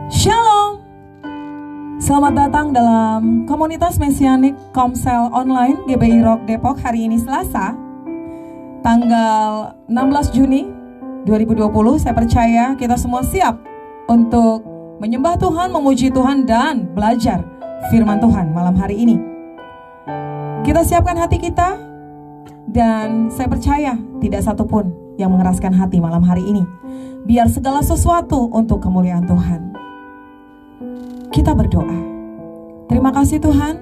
Shalom. Selamat datang dalam komunitas Mesianik Komsel Online GBI Rock Depok hari ini Selasa, tanggal 16 Juni 2020. Saya percaya kita semua siap untuk menyembah Tuhan, memuji Tuhan, dan belajar firman Tuhan malam hari ini. Kita siapkan hati kita, dan saya percaya tidak satupun yang mengeraskan hati malam hari ini. Biar segala sesuatu untuk kemuliaan Tuhan. Kita berdoa. Terima kasih Tuhan,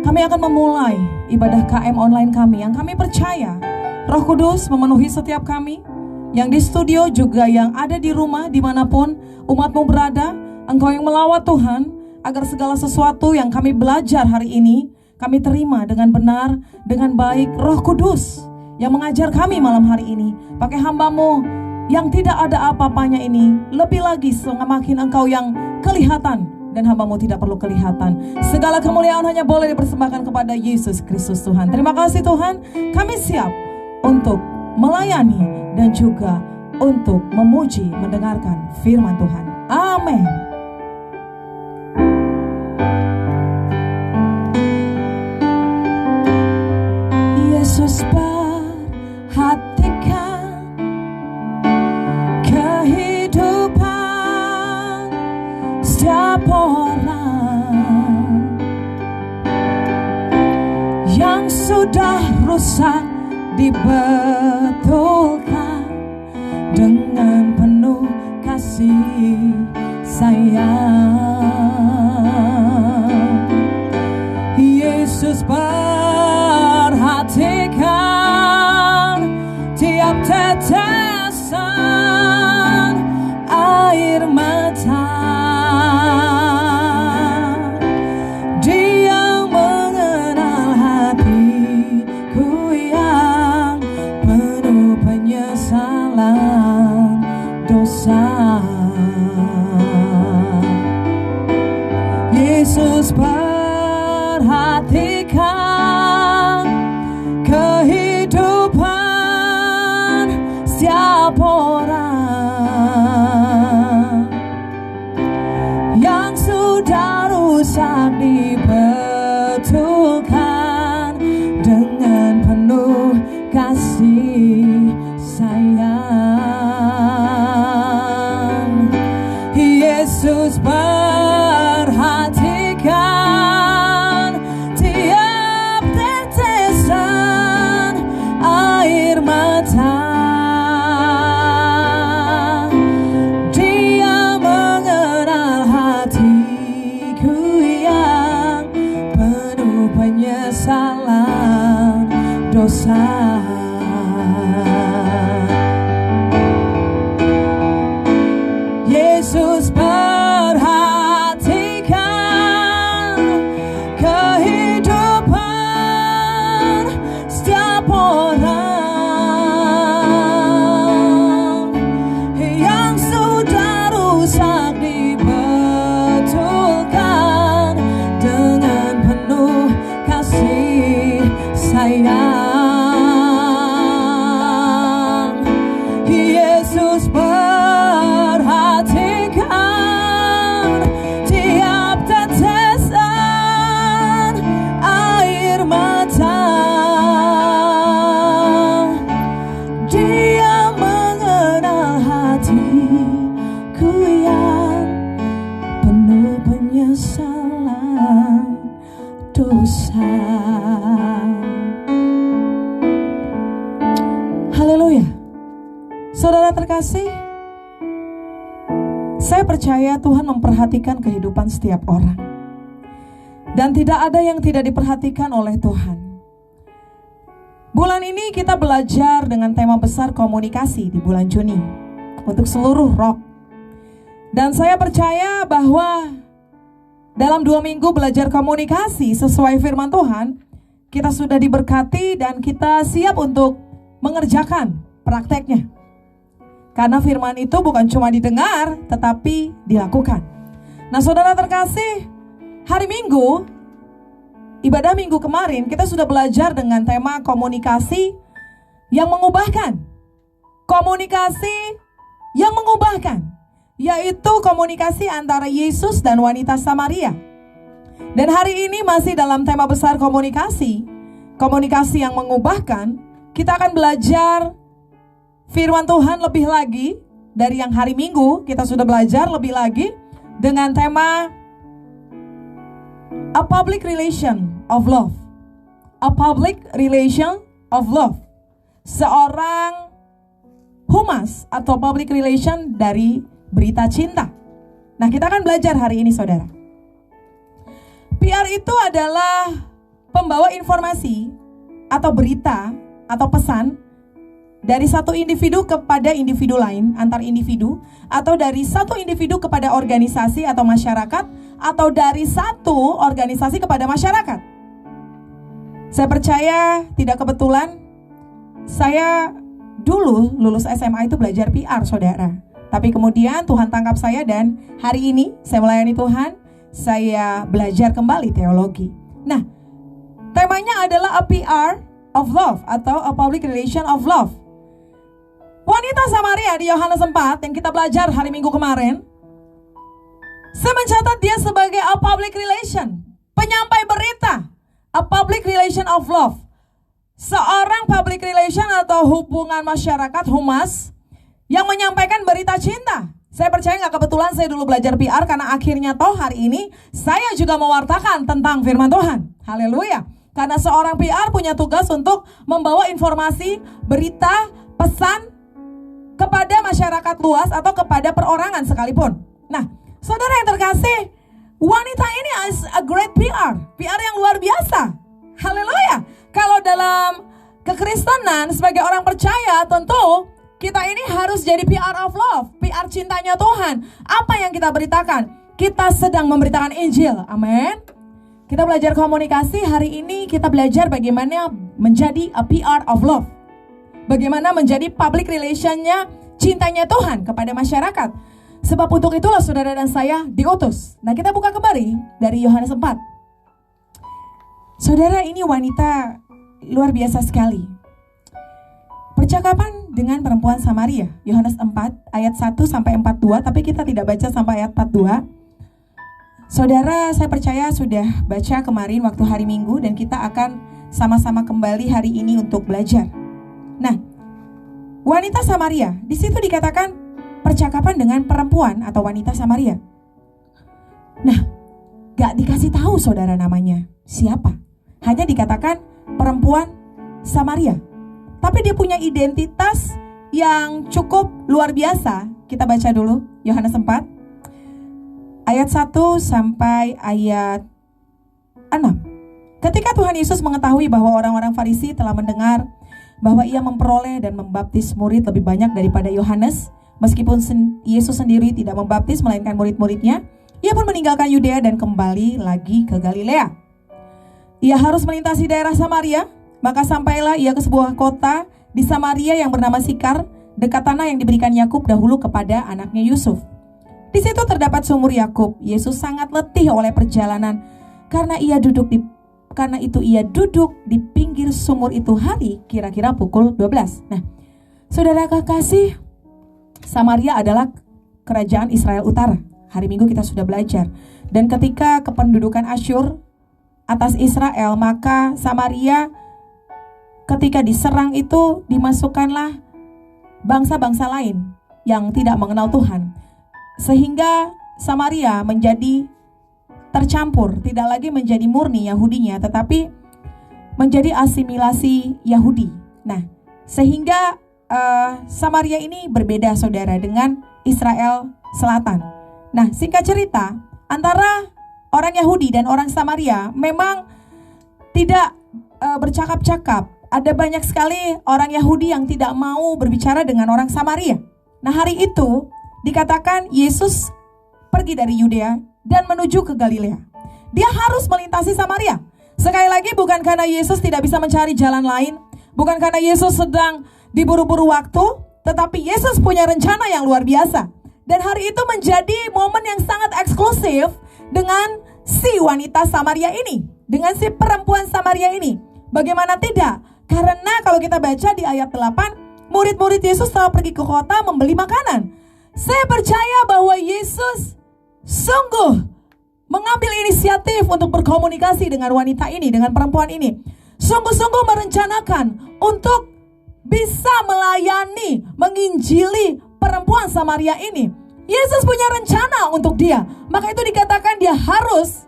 kami akan memulai ibadah KM online kami yang kami percaya Roh Kudus memenuhi setiap kami, yang di studio juga yang ada di rumah dimanapun umat-Mu berada. Engkau yang melawat Tuhan, agar segala sesuatu yang kami belajar hari ini kami terima dengan benar, dengan baik. Roh Kudus yang mengajar kami malam hari ini, pakai hamba-Mu yang tidak ada apa-apanya ini, lebih lagi semakin Engkau yang kelihatan dan hamba-Mu tidak perlu kelihatan. Segala kemuliaan hanya boleh dipersembahkan kepada Yesus Kristus Tuhan. Terima kasih Tuhan, kami siap untuk melayani dan juga untuk memuji, mendengarkan firman Tuhan. Amin. Yesus perhatikan kehidupan setiap orang yang sudah rusak, dibetulkan dengan penuh kasih sayang. Yesus perhatikan tiap tetesan air mata. Dia mengenal hatiku yang penuh penyesalan dosa. Yesus perhatikan kehidupan setiap orang yang sudah rusak, dibetulkan dengan penuh kasih sayang. Yesus perhatikan tiap tetesan air mata. Dia mengenal hatiku yang penuh penyesalan dosa. Yesus perhatikan kehidupan setiap orang yang sudah rusak, dibetulkan dengan penuh kasih sayang. Yesus perhatikan tiap tetesan air mata. Dia mengenal hatiku yang penuh penyesalan dosa. Haleluya. Saudara terkasih, saya percaya Tuhan memperhatikan kehidupan setiap orang, dan tidak ada yang tidak diperhatikan oleh Tuhan. Bulan ini kita belajar dengan tema besar komunikasi di bulan Juni untuk seluruh rock. Dan saya percaya bahwa dalam 2 minggu belajar komunikasi sesuai firman Tuhan, kita sudah diberkati dan kita siap untuk mengerjakan prakteknya. Karena firman itu bukan cuma didengar, tetapi dilakukan. Nah saudara terkasih, hari Minggu, ibadah minggu kemarin, kita sudah belajar dengan tema komunikasi yang mengubahkan. Komunikasi yang mengubahkan. yaitu komunikasi antara Yesus dan wanita Samaria. Dan hari ini masih dalam tema besar komunikasi yang mengubahkan. Kita akan belajar firman Tuhan lebih lagi dari yang hari Minggu. Kita sudah belajar lebih lagi dengan tema A Public Relation of Love. A Public Relation of Love. Seorang humas atau public relation dari berita cinta. Nah, kita akan belajar hari ini, saudara. PR itu adalah pembawa informasi atau berita atau pesan dari satu individu kepada individu lain, antar individu, atau dari satu individu kepada organisasi atau masyarakat, atau dari satu organisasi kepada masyarakat. Saya percaya tidak kebetulan saya dulu lulus SMA itu belajar PR, saudara. Tapi kemudian Tuhan tangkap saya dan hari ini saya melayani Tuhan, saya belajar kembali teologi. Nah, temanya adalah A PR of Love atau A Public Relation of Love. Wanita Samaria di Yohanes 4 yang kita belajar hari Minggu kemarin, saya mencatat dia sebagai a public relation, penyampai berita, a public relation of love. Seorang public relation atau hubungan masyarakat, humas, yang menyampaikan berita cinta. Saya percaya gak kebetulan saya dulu belajar PR, karena akhirnya toh hari ini saya juga mewartakan tentang firman Tuhan. Haleluya. Karena seorang PR punya tugas untuk membawa informasi, berita, pesan kepada masyarakat luas atau kepada perorangan sekalipun. Nah, saudara yang terkasih, wanita ini is a great PR yang luar biasa. Haleluya. Kalau dalam kekristenan sebagai orang percaya, tentu kita ini harus jadi PR of love, PR cintanya Tuhan. Apa yang kita beritakan? Kita sedang memberitakan Injil. Amin. Kita belajar komunikasi, hari ini kita belajar bagaimana menjadi a PR of love. Bagaimana menjadi public relationnya cintanya Tuhan kepada masyarakat. Sebab untuk itulah saudara dan saya diutus. Nah, kita buka kembali dari Yohanes 4. Saudara, ini wanita luar biasa sekali. Percakapan dengan perempuan Samaria, Yohanes 4 ayat 1 sampai 42, tapi kita tidak baca sampai ayat 42. Saudara, saya percaya sudah baca kemarin waktu hari Minggu dan kita akan sama-sama kembali hari ini untuk belajar. Nah, wanita Samaria, di situ dikatakan percakapan dengan perempuan atau wanita Samaria. Nah, gak dikasih tahu saudara namanya siapa. Hanya dikatakan perempuan Samaria. Tapi dia punya identitas yang cukup luar biasa. Kita baca dulu Yohanes 4 ayat 1 sampai ayat 6. Ketika Tuhan Yesus mengetahui bahwa orang-orang Farisi telah mendengar bahwa ia memperoleh dan membaptis murid lebih banyak daripada Yohanes, meskipun Yesus sendiri tidak membaptis melainkan murid-muridnya, ia pun meninggalkan Yudea dan kembali lagi ke Galilea. Ia harus melintasi daerah Samaria, maka sampailah ia ke sebuah kota di Samaria yang bernama Sikar, dekat tanah yang diberikan Yakub dahulu kepada anaknya Yusuf. Di situ terdapat sumur Yakub. Yesus sangat letih oleh perjalanan, karena itu ia duduk di pinggir sumur itu hari kira-kira pukul 12. Nah, saudara kekasih, Samaria adalah kerajaan Israel Utara. Hari Minggu kita sudah belajar. Dan ketika kependudukan Asyur atas Israel, maka Samaria ketika diserang itu dimasukkanlah bangsa-bangsa lain yang tidak mengenal Tuhan. Sehingga Samaria menjadi tercampur, tidak lagi menjadi murni Yahudinya, tetapi menjadi asimilasi Yahudi. Nah, sehingga Samaria ini berbeda saudara dengan Israel Selatan. Nah, singkat cerita, antara orang Yahudi dan orang Samaria memang tidak bercakap-cakap. Ada banyak sekali orang Yahudi yang tidak mau berbicara dengan orang Samaria. Nah, hari itu dikatakan Yesus pergi dari Yudea dan menuju ke Galilea. Dia harus melintasi Samaria. Sekali lagi, bukan karena Yesus tidak bisa mencari jalan lain, bukan karena Yesus sedang diburu-buru waktu, tetapi Yesus punya rencana yang luar biasa. Dan hari itu menjadi momen yang sangat eksklusif dengan si wanita Samaria ini, dengan si perempuan Samaria ini. Bagaimana tidak? Karena kalau kita baca di ayat 8, murid-murid Yesus telah pergi ke kota membeli makanan. Saya percaya bahwa Yesus sungguh mengambil inisiatif untuk berkomunikasi dengan wanita ini, dengan perempuan ini. Sungguh-sungguh merencanakan untuk bisa melayani, menginjili perempuan Samaria ini. Yesus punya rencana untuk dia. Maka itu dikatakan dia harus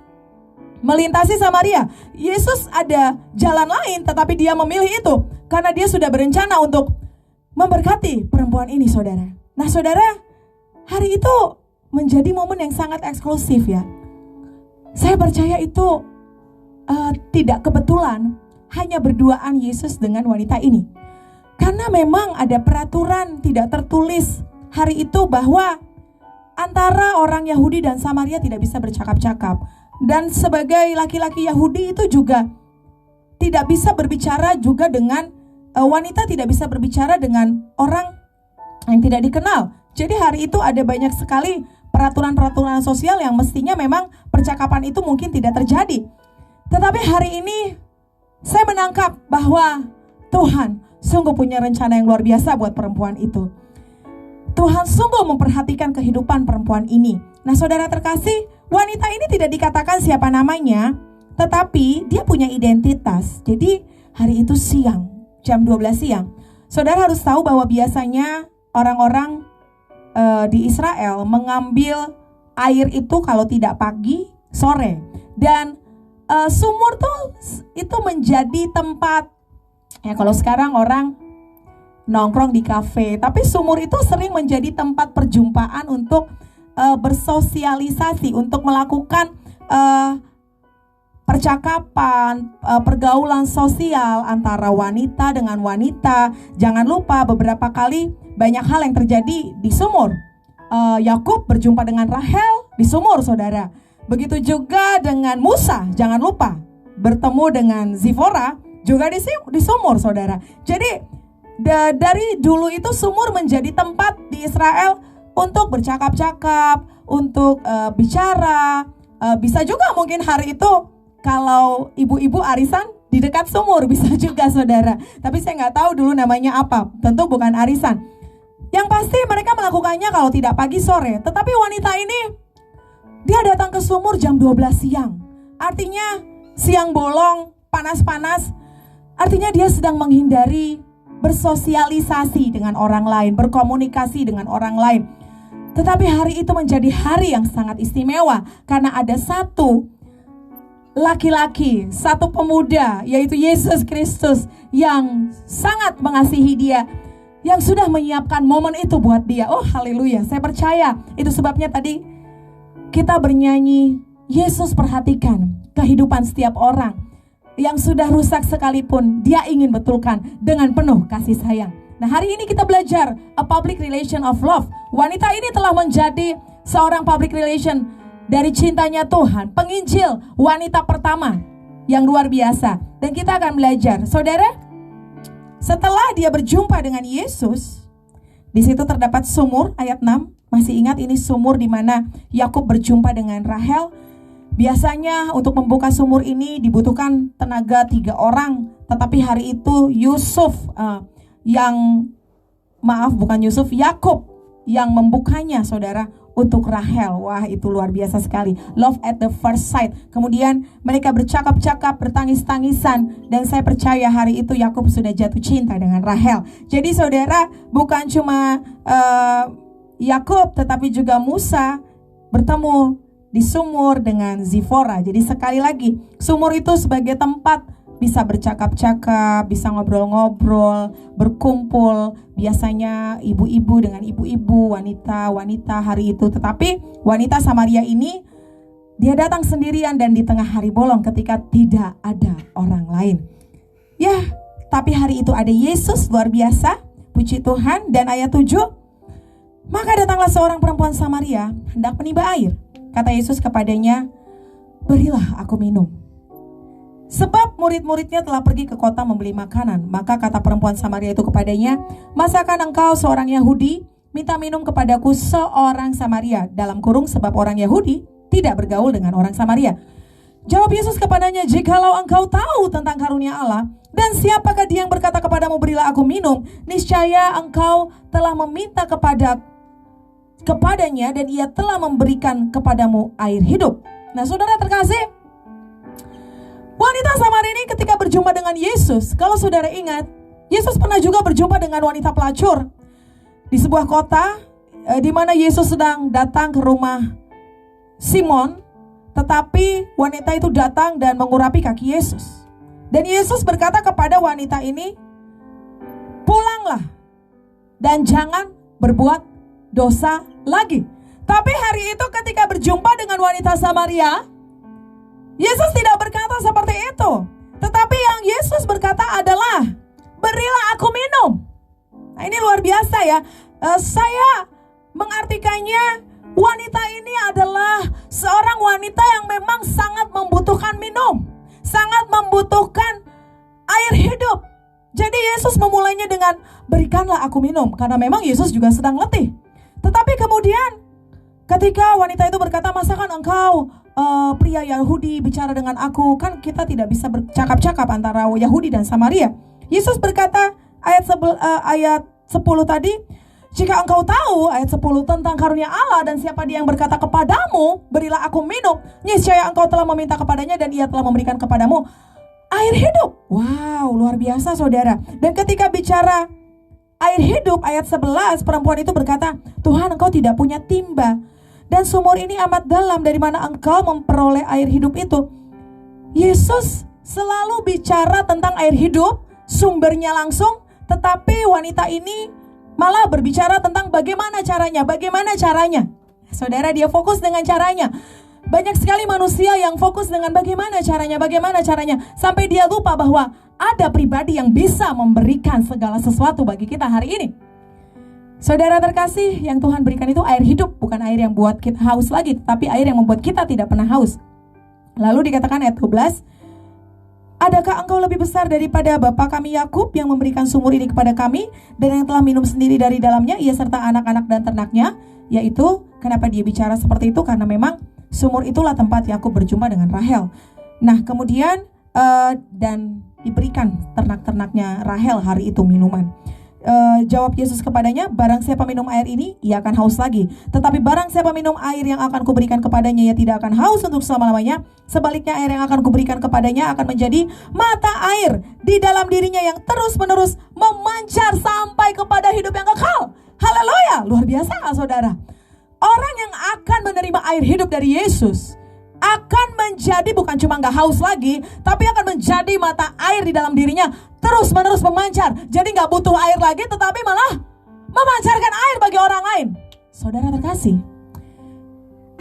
melintasi Samaria. Yesus ada jalan lain, tetapi dia memilih itu karena dia sudah berencana untuk memberkati perempuan ini, saudara. Nah, saudara, hari itu menjadi momen yang sangat eksklusif ya. Saya percaya itu tidak kebetulan hanya berduaan Yesus dengan wanita ini. Karena memang ada peraturan tidak tertulis hari itu bahwa antara orang Yahudi dan Samaria tidak bisa bercakap-cakap. Dan sebagai laki-laki Yahudi itu juga tidak bisa berbicara juga dengan wanita, tidak bisa berbicara dengan orang yang tidak dikenal. Jadi hari itu ada banyak sekali peraturan-peraturan sosial yang mestinya memang percakapan itu mungkin tidak terjadi. Tetapi hari ini saya menangkap bahwa Tuhan sungguh punya rencana yang luar biasa buat perempuan itu. Tuhan sungguh memperhatikan kehidupan perempuan ini. Nah, saudara terkasih, wanita ini tidak dikatakan siapa namanya, tetapi dia punya identitas. Jadi hari itu siang, jam 12 siang. Saudara harus tahu bahwa biasanya orang-orang di Israel mengambil air itu kalau tidak pagi, sore. Dan sumur tuh itu menjadi tempat, ya kalau sekarang orang nongkrong di kafe, tapi sumur itu sering menjadi tempat perjumpaan untuk bersosialisasi, untuk melakukan percakapan, pergaulan sosial antara wanita dengan wanita. Jangan lupa beberapa kali banyak hal yang terjadi di sumur. Yakub berjumpa dengan Rahel di sumur, saudara. Begitu juga dengan Musa, jangan lupa bertemu dengan Zipora juga di sumur, saudara. Jadi dari dulu itu sumur menjadi tempat di Israel untuk bercakap-cakap, untuk bicara. Bisa juga mungkin hari itu kalau ibu-ibu arisan di dekat sumur, bisa juga, saudara. Tapi saya nggak tahu dulu namanya apa. Tentu bukan arisan. Yang pasti mereka melakukannya kalau tidak pagi, sore. Tetapi wanita ini, dia datang ke sumur jam 12 siang. Artinya siang bolong, panas-panas. Artinya dia sedang menghindari bersosialisasi dengan orang lain, berkomunikasi dengan orang lain. Tetapi hari itu menjadi hari yang sangat istimewa karena ada satu laki-laki, satu pemuda, yaitu Yesus Kristus yang sangat mengasihi dia, yang sudah menyiapkan momen itu buat dia. Oh, haleluya. Saya percaya itu sebabnya tadi kita bernyanyi, Yesus perhatikan kehidupan setiap orang. Yang sudah rusak sekalipun, dia ingin betulkan dengan penuh kasih sayang. Nah, hari ini kita belajar a public relation of love. Wanita ini telah menjadi seorang public relation dari cintanya Tuhan, penginjil, wanita pertama yang luar biasa. Dan kita akan belajar, saudara, setelah dia berjumpa dengan Yesus, di situ terdapat sumur, ayat 6. Masih ingat ini sumur di mana Yakub berjumpa dengan Rahel. Biasanya untuk membuka sumur ini dibutuhkan tenaga 3 orang. Tetapi hari itu Yakub yang membukanya, saudara, untuk Rahel. Wah, itu luar biasa sekali. Love at the first sight. Kemudian mereka bercakap-cakap, bertangis-tangisan. Dan saya percaya hari itu Yakub sudah jatuh cinta dengan Rahel. Jadi saudara, bukan cuma Yakub, tetapi juga Musa bertemu di sumur dengan Zipora. Jadi sekali lagi, sumur itu sebagai tempat bisa bercakap-cakap, bisa ngobrol-ngobrol, berkumpul. Biasanya ibu-ibu dengan ibu-ibu, wanita-wanita hari itu. Tetapi wanita Samaria ini, dia datang sendirian dan di tengah hari bolong ketika tidak ada orang lain. Ya, tapi hari itu ada Yesus, luar biasa, puji Tuhan. Dan ayat 7, maka datanglah seorang perempuan Samaria hendak menimba air. Kata Yesus kepadanya, berilah aku minum. Sebab murid-muridnya telah pergi ke kota membeli makanan. Maka kata perempuan Samaria itu kepadanya, masakan engkau seorang Yahudi minta minum kepadaku seorang Samaria? Dalam kurung, sebab orang Yahudi tidak bergaul dengan orang Samaria. Jawab Yesus kepadanya, jikalau engkau tahu tentang karunia Allah, dan siapakah dia yang berkata kepadamu berilah aku minum, niscaya engkau telah meminta kepada kepadanya dan ia telah memberikan kepadamu air hidup. Nah, saudara terkasih, wanita Samaria ini ketika berjumpa dengan Yesus, kalau saudara ingat, Yesus pernah juga berjumpa dengan wanita pelacur di sebuah kota di mana Yesus sedang datang ke rumah Simon, tetapi wanita itu datang dan mengurapi kaki Yesus. Dan Yesus berkata kepada wanita ini, pulanglah dan jangan berbuat dosa lagi. Tapi hari itu ketika berjumpa dengan wanita Samaria, Yesus tidak berkata seperti itu. Tetapi yang Yesus berkata adalah, berilah aku minum. Nah, ini luar biasa ya. Saya mengartikannya, wanita ini adalah seorang wanita yang memang sangat membutuhkan minum, sangat membutuhkan air hidup. Jadi Yesus memulainya dengan, berikanlah aku minum, karena memang Yesus juga sedang letih. Tetapi kemudian ketika wanita itu berkata, masakan engkau pria Yahudi bicara dengan aku? Kan kita tidak bisa bercakap-cakap antara Yahudi dan Samaria. Yesus berkata ayat 10 tadi, jika engkau tahu, ayat 10, tentang karunia Allah dan siapa dia yang berkata kepadamu, berilah aku minum, niscaya engkau telah meminta kepadanya dan ia telah memberikan kepadamu air hidup. Wow, luar biasa saudara. Dan ketika bicara air hidup, ayat 11, perempuan itu berkata, Tuhan, engkau tidak punya timba dan sumur ini amat dalam, dari mana engkau memperoleh air hidup itu? Yesus selalu bicara tentang air hidup, sumbernya langsung, tetapi wanita ini malah berbicara tentang bagaimana caranya. Saudara, dia fokus dengan caranya. Banyak sekali manusia yang fokus dengan bagaimana caranya, sampai dia lupa bahwa ada pribadi yang bisa memberikan segala sesuatu bagi kita hari ini. Saudara terkasih, yang Tuhan berikan itu air hidup, bukan air yang buat kita haus lagi, tapi air yang membuat kita tidak pernah haus. Lalu dikatakan ayat 12, adakah engkau lebih besar daripada bapa kami Yakub yang memberikan sumur ini kepada kami dan yang telah minum sendiri dari dalamnya, ia serta anak-anak dan ternaknya? Yaitu, kenapa dia bicara seperti itu? Karena memang sumur itulah tempat Yakub berjumpa dengan Rahel. Nah, kemudian dan diberikan ternak-ternaknya Rahel hari itu minuman. Jawab Yesus kepadanya, barang siapa minum air ini, ia akan haus lagi. Tetapi barang siapa minum air yang akan kuberikan kepadanya, ia tidak akan haus untuk selama-lamanya. Sebaliknya, air yang akan kuberikan kepadanya akan menjadi mata air di dalam dirinya yang terus-menerus memancar sampai kepada hidup yang kekal. Haleluya, luar biasa gak saudara? Orang yang akan menerima air hidup dari Yesus akan menjadi bukan cuma gak haus lagi, tapi akan menjadi mata air di dalam dirinya terus menerus memancar. Jadi gak butuh air lagi, tetapi malah memancarkan air bagi orang lain. Saudara terkasih,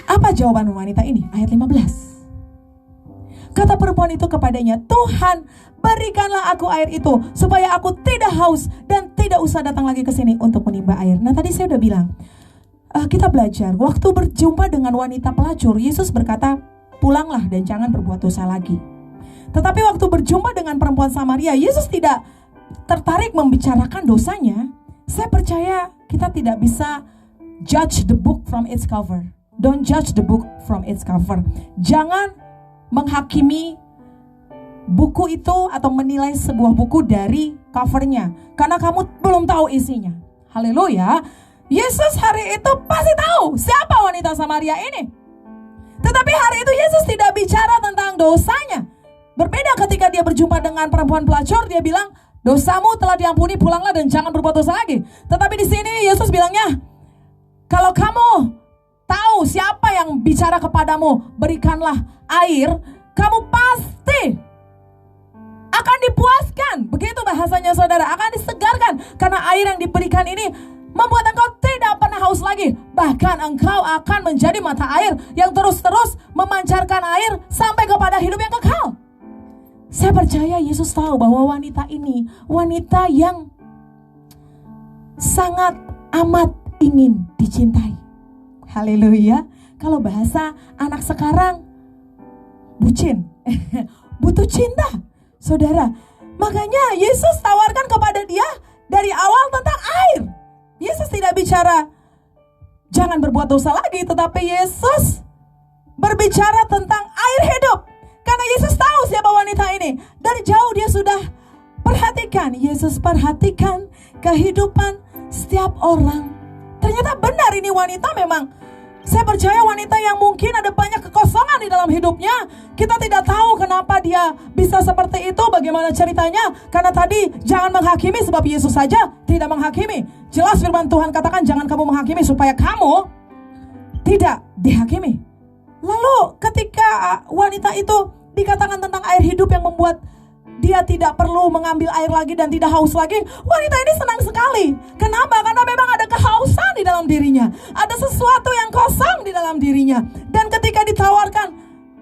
apa jawaban wanita ini? Ayat 15. Kata perempuan itu kepadanya, Tuhan, berikanlah aku air itu supaya aku tidak haus dan tidak usah datang lagi ke sini untuk menimba air. Nah, tadi saya udah bilang, kita belajar, waktu berjumpa dengan wanita pelacur, Yesus berkata, pulanglah dan jangan berbuat dosa lagi. Tetapi waktu berjumpa dengan perempuan Samaria, Yesus tidak tertarik membicarakan dosanya. Saya percaya kita tidak bisa judge the book from its cover. Don't judge the book from its cover. Jangan menghakimi buku itu atau menilai sebuah buku dari covernya, karena kamu belum tahu isinya. Haleluya. Yesus hari itu pasti tahu siapa wanita Samaria ini. Tetapi hari itu Yesus tidak bicara tentang dosanya. Berbeda ketika dia berjumpa dengan perempuan pelacur, dia bilang, dosamu telah diampuni, pulanglah dan jangan berbuat dosa lagi. Tetapi di sini Yesus bilangnya, kalau kamu tahu siapa yang bicara kepadamu, berikanlah air, kamu pasti akan dipuaskan. Begitu bahasanya saudara, akan disegarkan. Karena air yang diberikan ini membuat engkau tidak pernah haus lagi. Bahkan engkau akan menjadi mata air yang terus-terus memancarkan air sampai kepada hidup yang kekal. Saya percaya Yesus tahu bahwa wanita ini, wanita yang sangat amat ingin dicintai. Haleluya. Kalau bahasa anak sekarang, bucin, butuh cinta. Saudara, makanya Yesus tawarkan kepada dia dari awal tentang air. Yesus tidak bicara jangan berbuat dosa lagi, tetapi Yesus berbicara tentang air hidup. Karena Yesus tahu siapa wanita ini. Dari jauh dia sudah perhatikan. Yesus perhatikan kehidupan setiap orang. Ternyata Ternyata benar ini wanita memang, saya percaya wanita yang mungkin ada banyak kekosongan di dalam hidupnya. Kita tidak tahu kenapa dia bisa seperti itu, bagaimana ceritanya. Karena tadi jangan menghakimi sebab Yesus saja tidak menghakimi. Jelas firman Tuhan katakan jangan kamu menghakimi supaya kamu tidak dihakimi. Lalu ketika wanita itu dikatakan tentang air hidup yang membuat dia tidak perlu mengambil air lagi dan tidak haus lagi, wanita ini senang sekali. Kenapa? Karena memang ada kehausan di dalam dirinya, ada sesuatu yang kosong di dalam dirinya. Dan ketika ditawarkan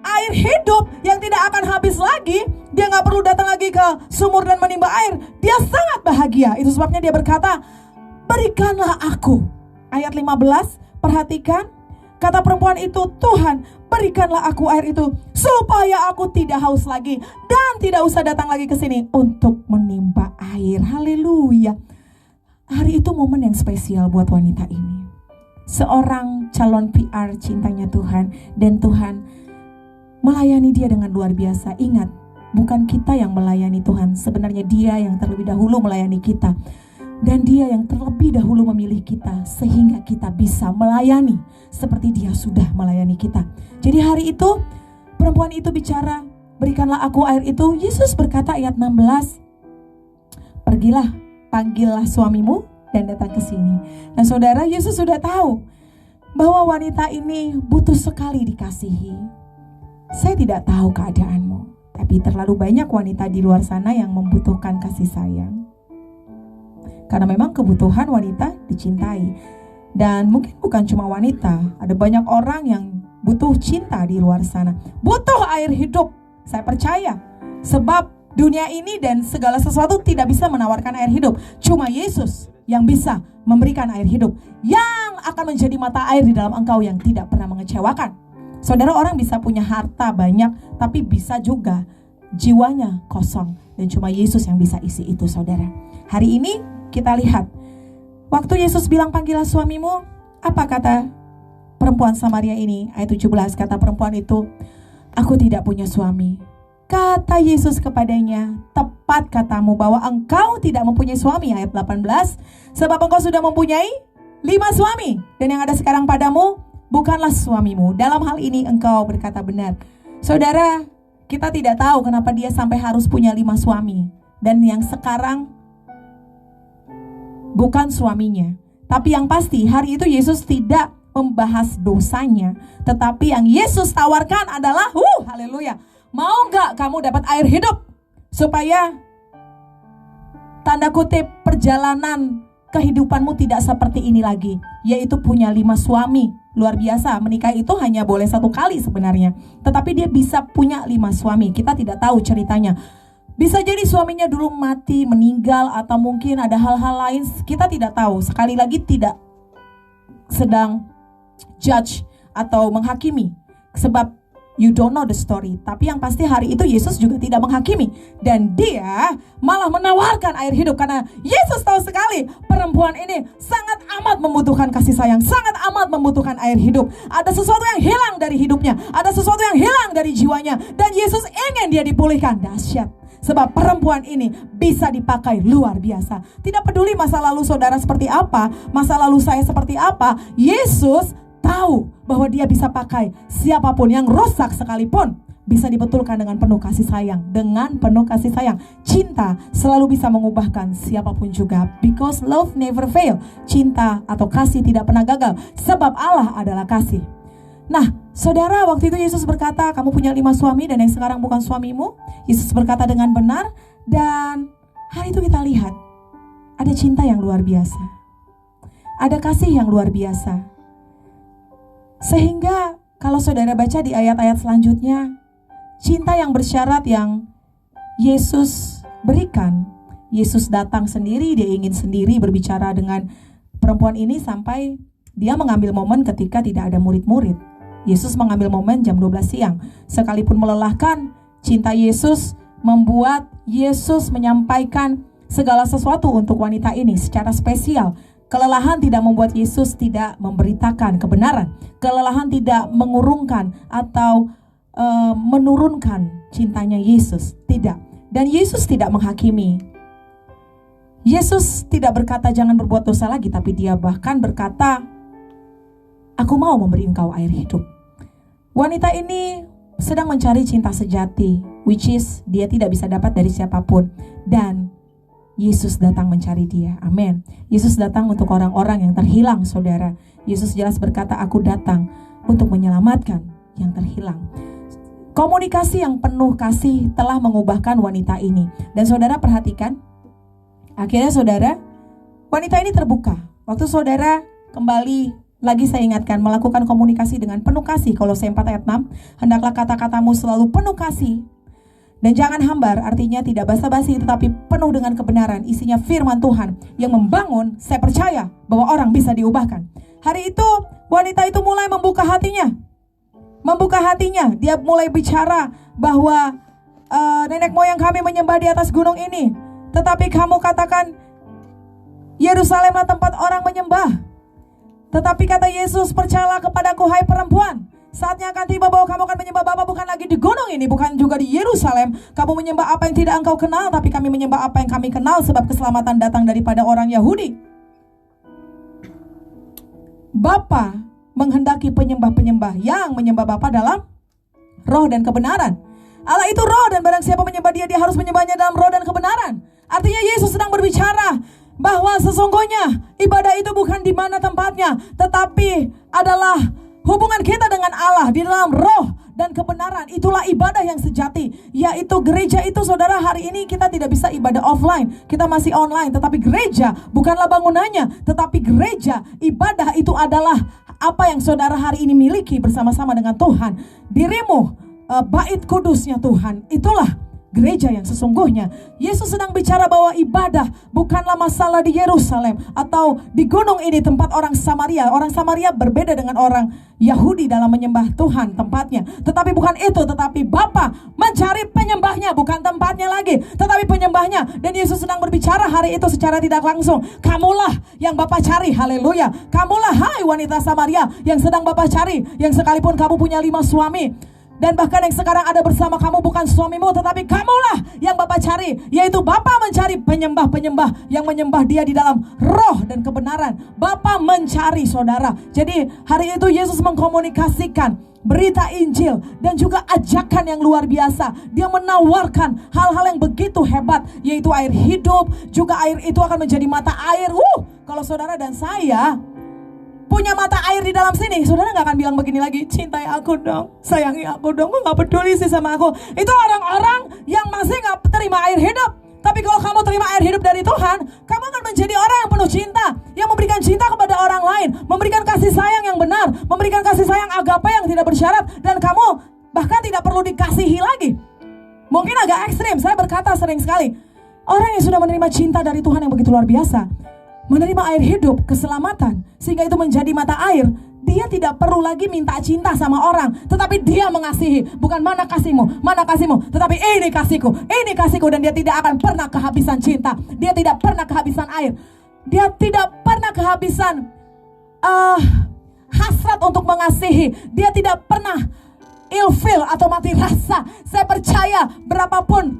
air hidup yang tidak akan habis lagi, dia gak perlu datang lagi ke sumur dan menimba air. Dia sangat bahagia. Itu sebabnya dia berkata, berikanlah aku. Ayat 15, perhatikan. Kata perempuan itu, Tuhan, berikanlah aku air itu supaya aku tidak haus lagi dan tidak usah datang lagi ke sini untuk menimba air. Haleluya. Hari itu momen yang spesial buat wanita ini. Seorang calon PR cintanya Tuhan, dan Tuhan melayani dia dengan luar biasa. Ingat, bukan kita yang melayani Tuhan, sebenarnya Dia yang terlebih dahulu melayani kita. Dan Dia yang terlebih dahulu memilih kita sehingga kita bisa melayani seperti Dia sudah melayani kita. Jadi hari itu perempuan itu bicara, berikanlah aku air itu. Yesus berkata ayat 16, pergilah, panggillah suamimu dan datang ke sini. Nah saudara, Yesus sudah tahu bahwa wanita ini butuh sekali dikasihi. Saya tidak tahu keadaanmu, tapi terlalu banyak wanita di luar sana yang membutuhkan kasih sayang. Karena memang kebutuhan wanita dicintai. Dan mungkin bukan cuma wanita, ada banyak orang yang butuh cinta di luar sana, butuh air hidup. Saya percaya, sebab dunia ini dan segala sesuatu tidak bisa menawarkan air hidup. Cuma Yesus yang bisa memberikan air hidup, yang akan menjadi mata air di dalam engkau yang tidak pernah mengecewakan. Saudara, orang bisa punya harta banyak, tapi bisa juga jiwanya kosong. Dan cuma Yesus yang bisa isi itu, saudara. Hari ini kita lihat, waktu Yesus bilang panggillah suamimu, apa kata perempuan Samaria ini? Ayat 17, kata perempuan itu, aku tidak punya suami. Kata Yesus kepadanya, tepat katamu bahwa engkau tidak mempunyai suami. Ayat 18, sebab engkau sudah mempunyai 5 suami, dan yang ada sekarang padamu bukanlah suamimu. Dalam hal ini engkau berkata benar. Saudara, kita tidak tahu kenapa dia sampai harus punya 5 suami. Dan yang sekarang bukan suaminya. Tapi yang pasti hari itu Yesus tidak membahas dosanya, tetapi yang Yesus tawarkan adalah haleluya, mau gak kamu dapat air hidup supaya tanda kutip perjalanan kehidupanmu tidak seperti ini lagi, yaitu punya 5 suami. Luar biasa, menikah itu hanya boleh 1 kali sebenarnya, tetapi dia bisa punya 5 suami. Kita tidak tahu ceritanya. Bisa jadi suaminya dulu mati, meninggal, atau mungkin ada hal-hal lain, kita tidak tahu. Sekali lagi tidak sedang judge atau menghakimi, sebab you don't know the story. Tapi yang pasti hari itu Yesus juga tidak menghakimi, dan dia malah menawarkan air hidup. Karena Yesus tahu sekali perempuan ini sangat amat membutuhkan kasih sayang, sangat amat membutuhkan air hidup. Ada sesuatu yang hilang dari hidupnya, ada sesuatu yang hilang dari jiwanya, dan Yesus ingin dia dipulihkan. Dahsyat, sebab perempuan ini bisa dipakai luar biasa. Tidak peduli masa lalu saudara seperti apa, masa lalu saya seperti apa, Yesus tahu bahwa dia bisa pakai siapapun yang rusak sekalipun, bisa dibetulkan dengan penuh kasih sayang. Dengan penuh kasih sayang, cinta selalu bisa mengubahkan siapapun juga. Because love never fail. Cinta atau kasih tidak pernah gagal, sebab Allah adalah kasih. Nah, saudara, waktu itu Yesus berkata, kamu punya 5 suami dan yang sekarang bukan suamimu. Yesus berkata dengan benar, dan hari itu kita lihat ada cinta yang luar biasa, ada kasih yang luar biasa. Sehingga kalau saudara baca di ayat-ayat selanjutnya, cinta yang bersyarat yang Yesus berikan. Yesus datang sendiri, dia ingin sendiri berbicara dengan perempuan ini sampai dia mengambil momen ketika tidak ada murid-murid. Yesus mengambil momen jam 12 siang. Sekalipun melelahkan, cinta Yesus membuat Yesus menyampaikan segala sesuatu untuk wanita ini secara spesial. Kelelahan tidak membuat Yesus tidak memberitakan kebenaran. Kelelahan tidak mengurungkan atau menurunkan cintanya Yesus. Tidak. Dan Yesus tidak menghakimi. Yesus tidak berkata jangan berbuat dosa lagi, tapi dia bahkan berkata, aku mau memberi engkau air hidup. Wanita ini sedang mencari cinta sejati, which is dia tidak bisa dapat dari siapapun. Dan Yesus datang mencari dia. Amin. Yesus datang untuk orang-orang yang terhilang, saudara. Yesus jelas berkata, aku datang untuk menyelamatkan yang terhilang. Komunikasi yang penuh kasih telah mengubahkan wanita ini. Dan saudara perhatikan, akhirnya saudara, wanita ini terbuka. Waktu saudara kembali lagi saya ingatkan, melakukan komunikasi dengan penuh kasih. Kolose 4 ayat 6, hendaklah kata-katamu selalu penuh kasih dan jangan hambar, artinya tidak basa-basi tetapi penuh dengan kebenaran. Isinya firman Tuhan yang membangun. Saya percaya bahwa orang bisa diubahkan. Hari itu wanita itu mulai membuka hatinya. Dia mulai bicara bahwa nenek moyang kami menyembah di atas gunung ini, tetapi kamu katakan Yerusalemlah tempat orang menyembah. Tetapi kata Yesus, percayalah kepadaku hai perempuan, saatnya akan tiba bahwa kamu akan menyembah Bapa bukan lagi di gunung ini, bukan juga di Yerusalem. Kamu menyembah apa yang tidak engkau kenal, tapi kami menyembah apa yang kami kenal, sebab keselamatan datang daripada orang Yahudi. Bapa menghendaki penyembah-penyembah yang menyembah Bapa dalam roh dan kebenaran. Allah itu roh, dan barang siapa menyembah dia, dia harus menyembahnya dalam roh dan kebenaran. Artinya Yesus sedang berbicara bahwa sesungguhnya ibadah itu bukan di mana tempatnya, tetapi adalah hubungan kita dengan Allah di dalam roh dan kebenaran. Itulah ibadah yang sejati, yaitu gereja itu. Saudara, hari ini kita tidak bisa ibadah offline, kita masih online. Tetapi gereja bukanlah bangunannya, tetapi gereja, ibadah itu adalah apa yang saudara hari ini miliki bersama-sama dengan Tuhan. Dirimu, bait kudusnya Tuhan, itulah gereja yang sesungguhnya. Yesus sedang bicara bahwa ibadah bukanlah masalah di Yerusalem atau di gunung ini tempat orang Samaria. Orang Samaria berbeda dengan orang Yahudi dalam menyembah Tuhan tempatnya. Tetapi bukan itu, tetapi Bapa mencari penyembahnya, bukan tempatnya lagi, tetapi penyembahnya. Dan Yesus sedang berbicara hari itu secara tidak langsung. Kamulah yang Bapa cari, haleluya. Kamulah hai wanita Samaria yang sedang Bapa cari, yang sekalipun kamu punya 5 suami, dan bahkan yang sekarang ada bersama kamu bukan suamimu, tetapi kamulah yang Bapa cari. Yaitu Bapa mencari penyembah-penyembah yang menyembah dia di dalam roh dan kebenaran. Bapa mencari, saudara. Jadi hari itu Yesus mengkomunikasikan berita Injil dan juga ajakan yang luar biasa. Dia menawarkan hal-hal yang begitu hebat, yaitu air hidup. Juga air itu akan menjadi mata air. Kalau saudara dan saya punya mata air di dalam sini, saudara gak akan bilang begini lagi, cintai aku dong, sayangi aku dong, gue gak peduli sih sama aku. Itu orang-orang yang masih gak terima air hidup. Tapi kalau kamu terima air hidup dari Tuhan, kamu akan menjadi orang yang penuh cinta, yang memberikan cinta kepada orang lain, memberikan kasih sayang yang benar, memberikan kasih sayang agape yang tidak bersyarat. Dan kamu bahkan tidak perlu dikasihi lagi. Mungkin agak ekstrim, saya berkata sering sekali, orang yang sudah menerima cinta dari Tuhan yang begitu luar biasa, menerima air hidup, keselamatan, sehingga itu menjadi mata air, dia tidak perlu lagi minta cinta sama orang, tetapi dia mengasihi. Bukan mana kasihmu, tetapi ini kasihku, dan dia tidak akan pernah kehabisan cinta. Dia tidak pernah kehabisan air. Dia tidak pernah kehabisan hasrat untuk mengasihi. Dia tidak pernah ilfil atau mati rasa. Saya percaya berapapun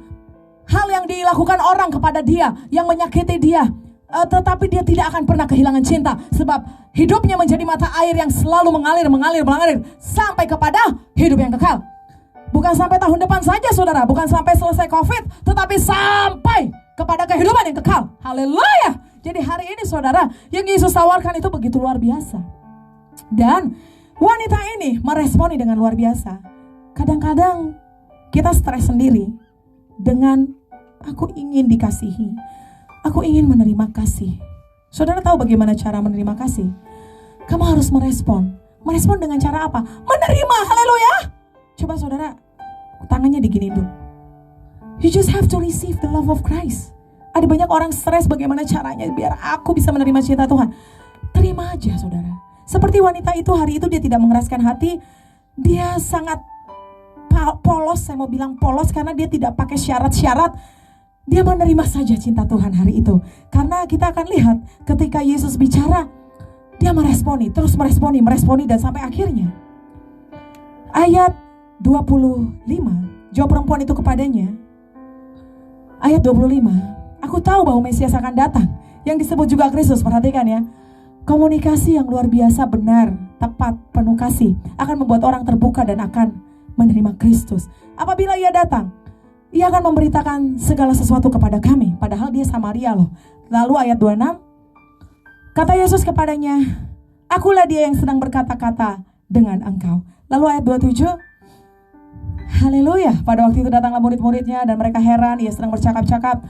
hal yang dilakukan orang kepada dia, yang menyakiti dia, tetapi dia tidak akan pernah kehilangan cinta. Sebab hidupnya menjadi mata air yang selalu mengalir sampai kepada hidup yang kekal. Bukan sampai tahun depan saja, saudara, bukan sampai selesai COVID, tetapi sampai kepada kehidupan yang kekal. Haleluya. Jadi hari ini, saudara, yang Yesus tawarkan itu begitu luar biasa. Dan wanita ini meresponi dengan luar biasa. Kadang-kadang kita stres sendiri dengan aku ingin dikasihi, aku ingin menerima kasih. Saudara tahu bagaimana cara menerima kasih? Kamu harus merespon. Merespon dengan cara apa? Menerima, haleluya. Coba saudara, tangannya diginiin dulu. You just have to receive the love of Christ. Ada banyak orang stres bagaimana caranya biar aku bisa menerima cinta Tuhan. Terima aja, saudara. Seperti wanita itu hari itu, dia tidak mengeraskan hati. Dia sangat polos, saya mau bilang polos, karena dia tidak pakai syarat-syarat. Dia menerima saja cinta Tuhan hari itu. Karena kita akan lihat ketika Yesus bicara, dia meresponi, terus meresponi, dan sampai akhirnya ayat 25, jawab perempuan itu kepadanya. Ayat 25, Aku tahu bahwa Mesias akan datang, yang disebut juga Kristus. Perhatikan ya, komunikasi yang luar biasa, benar, tepat, penuh kasih akan membuat orang terbuka dan akan menerima Kristus. Apabila ia datang, ia akan memberitakan segala sesuatu kepada kami. Padahal dia Samaria loh. Lalu ayat 26, kata Yesus kepadanya, akulah dia yang sedang berkata-kata dengan engkau. Lalu ayat 27, haleluya, pada waktu itu datanglah murid-muridnya dan mereka heran, ia sedang bercakap-cakap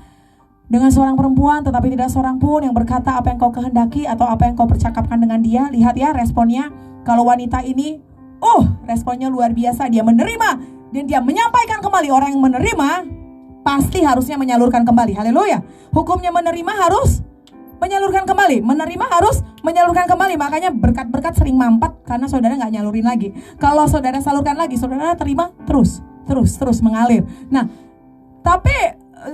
dengan seorang perempuan, tetapi tidak seorang pun yang berkata apa yang kau kehendaki atau apa yang kau percakapkan dengan dia. Lihat ya responnya. Kalau wanita ini, responnya luar biasa. Dia menerima dan dia menyampaikan kembali. Orang yang menerima pasti harusnya menyalurkan kembali. Haleluya. Hukumnya menerima harus menyalurkan kembali. Menerima harus menyalurkan kembali. Makanya berkat-berkat sering mampet karena saudara gak nyalurin lagi. Kalau saudara salurkan lagi, saudara terima terus mengalir. Nah, tapi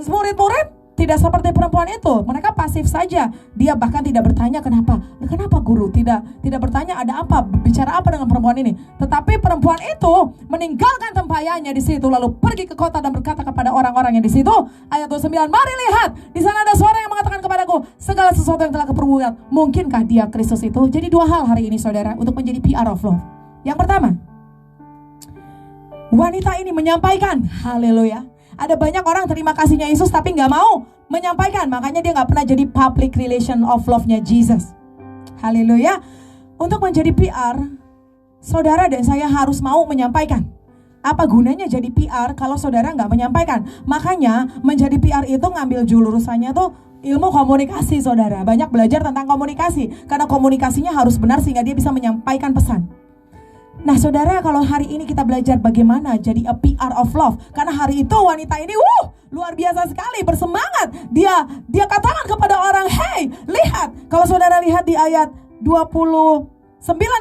murid-murid tidak seperti perempuan itu. Mereka pasif saja. Dia bahkan tidak bertanya kenapa guru, tidak bertanya ada apa, bicara apa dengan perempuan ini. Tetapi perempuan itu meninggalkan tempayannya di situ, lalu pergi ke kota dan berkata kepada orang-orang yang di situ. Ayat 29, mari lihat, di sana ada suara yang mengatakan kepadaku segala sesuatu yang telah kuperbuat. Mungkinkah dia Kristus itu? Jadi dua hal hari ini saudara untuk menjadi PR of love. Yang pertama, wanita ini menyampaikan, haleluya. Ada banyak orang terima kasihnya Yesus tapi gak mau menyampaikan. Makanya dia gak pernah jadi public relation of love-nya Jesus. Haleluya. Untuk menjadi PR, saudara dan saya harus mau menyampaikan. Apa gunanya jadi PR kalau saudara gak menyampaikan? Makanya menjadi PR itu ngambil jurusannya tuh ilmu komunikasi saudara. Banyak belajar tentang komunikasi. Karena komunikasinya harus benar sehingga dia bisa menyampaikan pesan. Nah saudara, kalau hari ini kita belajar bagaimana jadi a PR of love. Karena hari itu wanita ini luar biasa sekali, bersemangat. Dia katakan kepada orang, hey lihat. Kalau saudara lihat di ayat 29,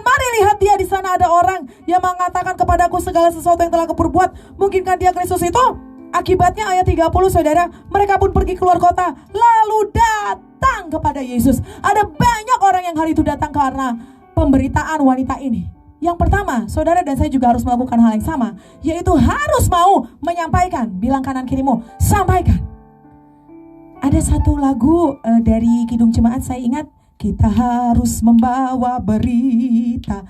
mari lihat dia, di sana ada orang yang mengatakan kepadaku segala sesuatu yang telah kuperbuat. Mungkinkah dia Kristus itu? Akibatnya ayat 30 saudara, mereka pun pergi keluar kota lalu datang kepada Yesus. Ada banyak orang yang hari itu datang karena pemberitaan wanita ini. Yang pertama, saudara dan saya juga harus melakukan hal yang sama, yaitu harus mau menyampaikan. Bilang kanan kirimu, sampaikan. Ada satu lagu dari Kidung Jemaat saya ingat, kita harus membawa berita.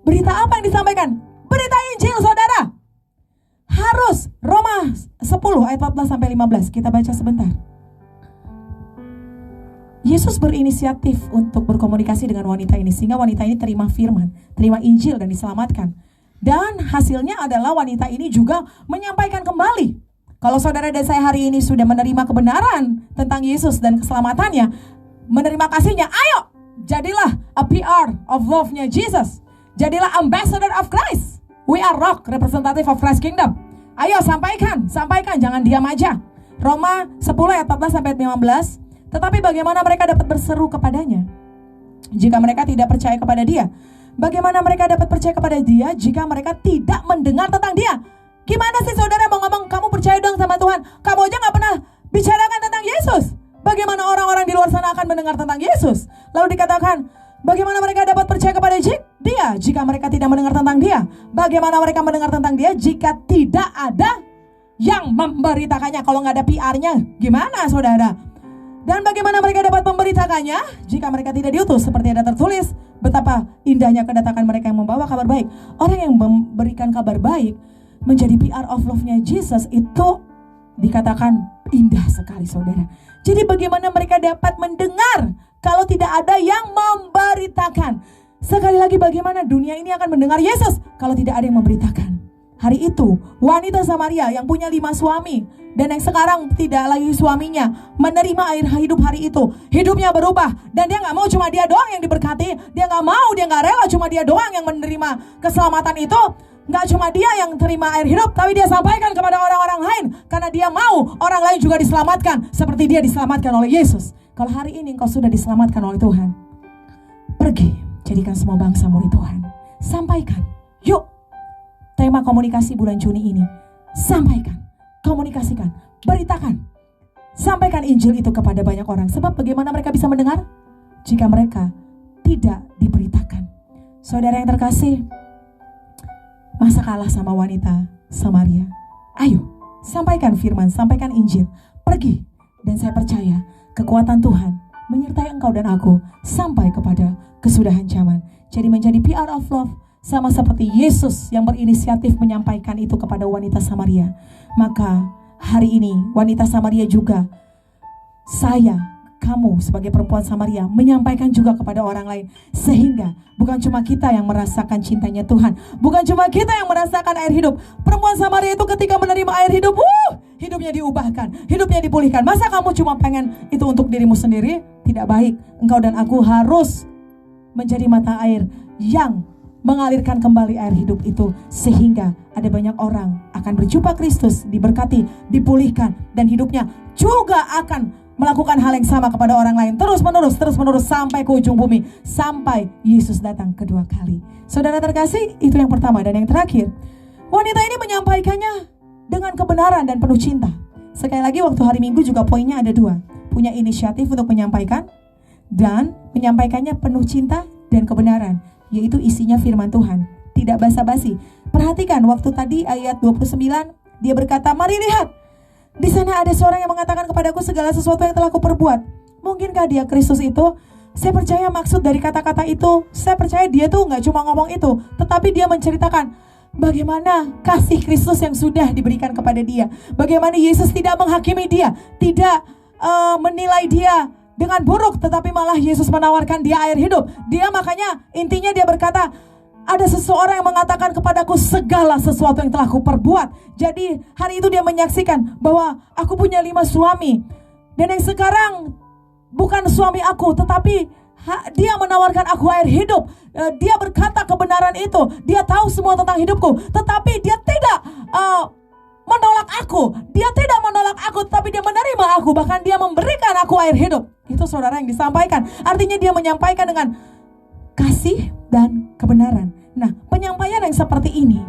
Berita apa yang disampaikan? Berita Injil saudara. Harus. Roma 10 ayat 14-15, kita baca sebentar. Yesus berinisiatif untuk berkomunikasi dengan wanita ini sehingga wanita ini terima firman, terima Injil dan diselamatkan. Dan hasilnya adalah wanita ini juga menyampaikan kembali. Kalau saudara dan saya hari ini sudah menerima kebenaran tentang Yesus dan keselamatannya, menerima kasihnya, ayo jadilah a PR of love-nya Jesus. Jadilah ambassador of Christ. We are rock, representative of Christ Kingdom. Ayo sampaikan, jangan diam aja. Roma 10 ayat 14-15. Tetapi bagaimana mereka dapat berseru kepadanya jika mereka tidak percaya kepada dia? Bagaimana mereka dapat percaya kepada dia jika mereka tidak mendengar tentang dia? Gimana sih saudara mau ngomong kamu percaya dong sama Tuhan, kamu aja gak pernah bicarakan tentang Yesus? Bagaimana orang-orang di luar sana akan mendengar tentang Yesus? Lalu dikatakan, bagaimana mereka dapat percaya kepada dia jika mereka tidak mendengar tentang dia? Bagaimana mereka mendengar tentang dia jika tidak ada yang memberitakannya? Kalau gak ada PR-nya, gimana saudara? Dan bagaimana mereka dapat memberitakannya jika mereka tidak diutus? Seperti ada tertulis, betapa indahnya kedatangan mereka yang membawa kabar baik. Orang yang memberikan kabar baik menjadi PR of love-nya Jesus itu dikatakan indah sekali saudara. Jadi bagaimana mereka dapat mendengar kalau tidak ada yang memberitakan? Sekali lagi, bagaimana dunia ini akan mendengar Yesus kalau tidak ada yang memberitakan? Hari itu wanita Samaria yang punya 5 suami dan yang sekarang tidak lagi suaminya menerima air hidup hari itu, hidupnya berubah. Dan dia gak mau cuma dia doang yang diberkati, dia gak rela cuma dia doang yang menerima keselamatan itu. Gak cuma dia yang terima air hidup, tapi dia sampaikan kepada orang-orang lain, karena dia mau orang lain juga diselamatkan seperti dia diselamatkan oleh Yesus. Kalau hari ini engkau sudah diselamatkan oleh Tuhan, pergi jadikan semua bangsa murid Tuhan. Sampaikan, yuk. Tema komunikasi bulan Juni ini, sampaikan, komunikasikan, beritakan, sampaikan Injil itu kepada banyak orang. Sebab bagaimana mereka bisa mendengar jika mereka tidak diberitakan? Saudara yang terkasih, masa kalah sama wanita Samaria? Ayo, sampaikan firman, sampaikan Injil. Pergi, Dan saya percaya kekuatan Tuhan menyertai engkau dan aku sampai kepada kesudahan zaman. Jadi menjadi PR of love sama seperti Yesus yang berinisiatif menyampaikan itu kepada wanita Samaria. Maka hari ini wanita Samaria juga, kamu sebagai perempuan Samaria menyampaikan juga kepada orang lain. Sehingga bukan cuma kita yang merasakan cintanya Tuhan, bukan cuma kita yang merasakan air hidup. Perempuan Samaria itu ketika menerima air hidup, hidupnya diubahkan, hidupnya dipulihkan. Masa kamu cuma pengen itu untuk dirimu sendiri? Tidak baik. Engkau dan aku harus menjadi mata air yang mengalirkan kembali air hidup itu, sehingga ada banyak orang akan berjumpa Kristus, diberkati, dipulihkan, dan hidupnya juga akan melakukan hal yang sama kepada orang lain, terus menerus sampai ke ujung bumi, sampai Yesus datang kedua kali. Saudara terkasih, itu yang pertama. Dan yang terakhir, wanita ini menyampaikannya dengan kebenaran dan penuh cinta. Sekali lagi, waktu hari Minggu juga poinnya ada dua: punya inisiatif untuk menyampaikan, dan menyampaikannya penuh cinta dan kebenaran, yaitu isinya firman Tuhan, tidak basa-basi. Perhatikan waktu tadi ayat 29, dia berkata, "Mari lihat, di sana ada seorang yang mengatakan kepadaku segala sesuatu yang telah kuperbuat." Mungkinkah dia Kristus itu? Saya percaya maksud dari kata-kata itu, saya percaya dia tuh gak cuma ngomong itu, tetapi dia menceritakan bagaimana kasih Kristus yang sudah diberikan kepada dia. Bagaimana Yesus tidak menghakimi dia, tidak menilai dia dengan buruk, tetapi malah Yesus menawarkan dia air hidup. Dia makanya intinya dia berkata, ada seseorang yang mengatakan kepadaku segala sesuatu yang telah kuperbuat. Jadi hari itu dia menyaksikan bahwa aku punya 5 suami, dan yang sekarang bukan suami aku, tetapi dia menawarkan aku air hidup. Dia berkata kebenaran itu, dia tahu semua tentang hidupku, tetapi dia tidak menolak aku. Dia tidak menolak aku, tapi dia menerima aku. Bahkan dia memberikan aku air hidup. Itu saudara yang disampaikan. Artinya dia menyampaikan dengan kasih dan kebenaran. Nah, penyampaian yang seperti ini,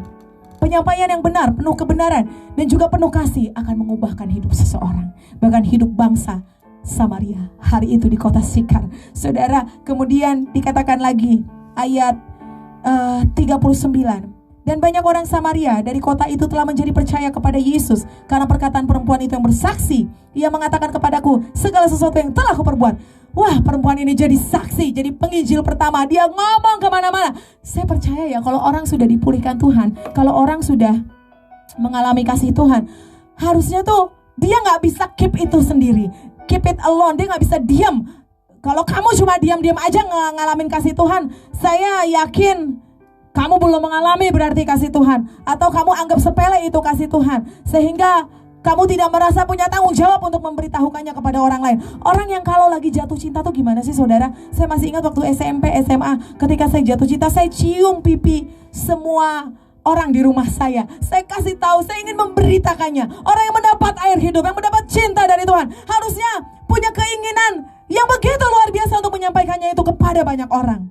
penyampaian yang benar, penuh kebenaran, dan juga penuh kasih, akan mengubahkan hidup seseorang. Bahkan hidup bangsa Samaria hari itu di kota Sikar. Saudara, kemudian dikatakan lagi ayat 39. Dan banyak orang Samaria dari kota itu telah menjadi percaya kepada Yesus karena perkataan perempuan itu yang bersaksi. Ia mengatakan kepadaku segala sesuatu yang telah kuperbuat. Wah, perempuan ini jadi saksi, jadi penginjil pertama. Dia ngomong kemana-mana. Saya percaya ya, kalau orang sudah dipulihkan Tuhan, kalau orang sudah mengalami kasih Tuhan, harusnya tuh dia gak bisa keep itu sendiri, keep it alone. Dia gak bisa diam. Kalau kamu cuma diam-diam aja ngalamin kasih Tuhan, saya yakin kamu belum mengalami berarti kasih Tuhan, atau kamu anggap sepele itu kasih Tuhan, sehingga kamu tidak merasa punya tanggung jawab untuk memberitahukannya kepada orang lain. Orang yang kalau lagi jatuh cinta tuh gimana sih saudara? Saya masih ingat waktu SMP, SMA, ketika saya jatuh cinta, saya cium pipi semua orang di rumah saya. Saya kasih tahu, saya ingin memberitakannya. Orang yang mendapat air hidup, yang mendapat cinta dari Tuhan, harusnya punya keinginan yang begitu luar biasa untuk menyampaikannya itu kepada banyak orang,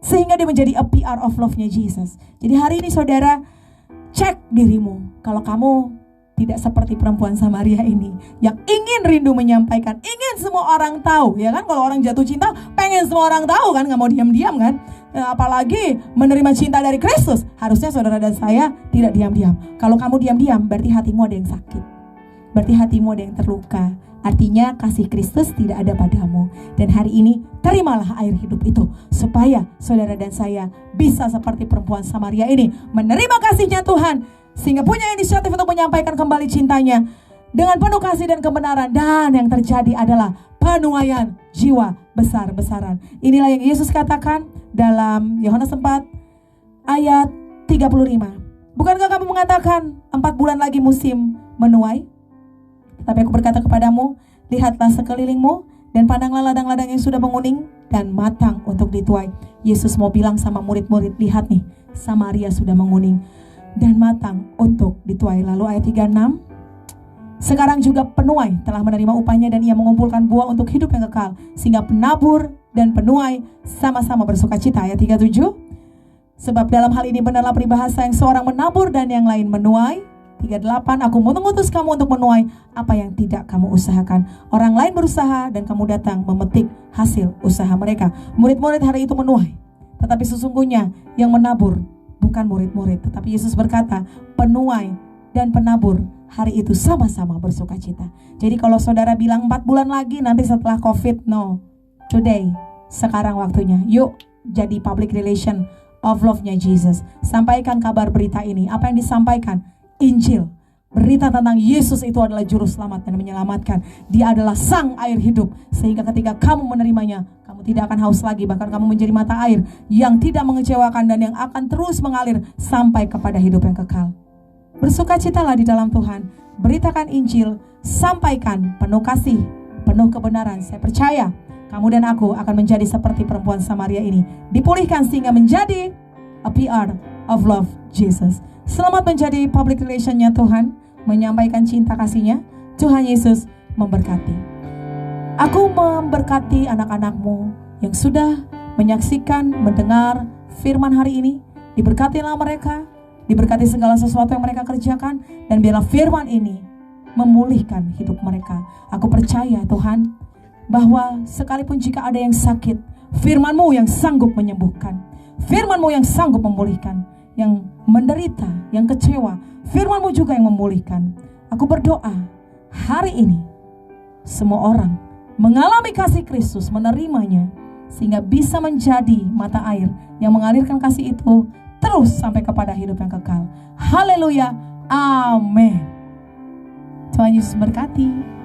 sehingga dia menjadi a PR of love-nya Jesus. Jadi hari ini saudara, cek dirimu. Kalau kamu tidak seperti perempuan Samaria ini, yang ingin rindu menyampaikan, ingin semua orang tahu, ya kan? Kalau orang jatuh cinta, pengen semua orang tahu kan, gak mau diam-diam kan? Apalagi menerima cinta dari Kristus, harusnya saudara dan saya tidak diam-diam. Kalau kamu diam-diam, berarti hatimu ada yang sakit, berarti hatimu ada yang terluka. Artinya kasih Kristus tidak ada padamu. Dan hari ini terimalah air hidup itu, supaya saudara dan saya bisa seperti perempuan Samaria ini, menerima kasihnya Tuhan, sehingga punya inisiatif untuk menyampaikan kembali cintanya dengan penuh kasih dan kebenaran. Dan yang terjadi adalah penuaian jiwa besar-besaran. Inilah yang Yesus katakan dalam Yohanes 4 ayat 35. Bukankah kamu mengatakan 4 bulan lagi musim menuai? Tapi aku berkata kepadamu, lihatlah sekelilingmu dan pandanglah ladang-ladang yang sudah menguning dan matang untuk dituai. Yesus mau bilang sama murid-murid, lihat nih, Samaria sudah menguning dan matang untuk dituai. Lalu ayat 36, sekarang juga penuai telah menerima upahnya dan ia mengumpulkan buah untuk hidup yang kekal, sehingga penabur dan penuai sama-sama bersuka cita. Ayat 37, sebab dalam hal ini benarlah peribahasa yang seorang menabur dan yang lain menuai. 38, aku mengutus kamu untuk menuai apa yang tidak kamu usahakan. Orang lain berusaha dan kamu datang memetik hasil usaha mereka. Murid-murid hari itu menuai, tetapi sesungguhnya yang menabur bukan murid-murid, tetapi Yesus berkata, penuai dan penabur hari itu sama-sama bersuka cita. Jadi kalau saudara bilang 4 bulan lagi nanti setelah COVID, no. Today, sekarang waktunya. Yuk jadi public relation of love-nya Jesus. Sampaikan kabar berita ini. Apa yang disampaikan? Injil. Berita tentang Yesus itu adalah juru selamat dan menyelamatkan. Dia adalah sang air hidup. Sehingga ketika kamu menerimanya, kamu tidak akan haus lagi. Bahkan kamu menjadi mata air yang tidak mengecewakan dan yang akan terus mengalir sampai kepada hidup yang kekal. Bersukacitalah di dalam Tuhan. Beritakan Injil. Sampaikan penuh kasih, penuh kebenaran. Saya percaya kamu dan aku akan menjadi seperti perempuan Samaria ini. Dipulihkan sehingga menjadi a PR of love Jesus. Selamat menjadi public relation-nya Tuhan, menyampaikan cinta kasih-Nya. Tuhan Yesus memberkati. Aku memberkati anak-anakmu yang sudah menyaksikan, mendengar firman hari ini. Diberkatilah mereka, diberkati segala sesuatu yang mereka kerjakan, dan biarlah firman ini memulihkan hidup mereka. Aku percaya Tuhan, bahwa sekalipun jika ada yang sakit, firman-Mu yang sanggup menyembuhkan, firman-Mu yang sanggup memulihkan, yang menderita, yang kecewa, firman-Mu juga yang memulihkan. Aku berdoa hari ini semua orang mengalami kasih Kristus, menerimanya, sehingga bisa menjadi mata air yang mengalirkan kasih itu terus sampai kepada hidup yang kekal. Haleluya, amin. Tuhan Yesus berkati.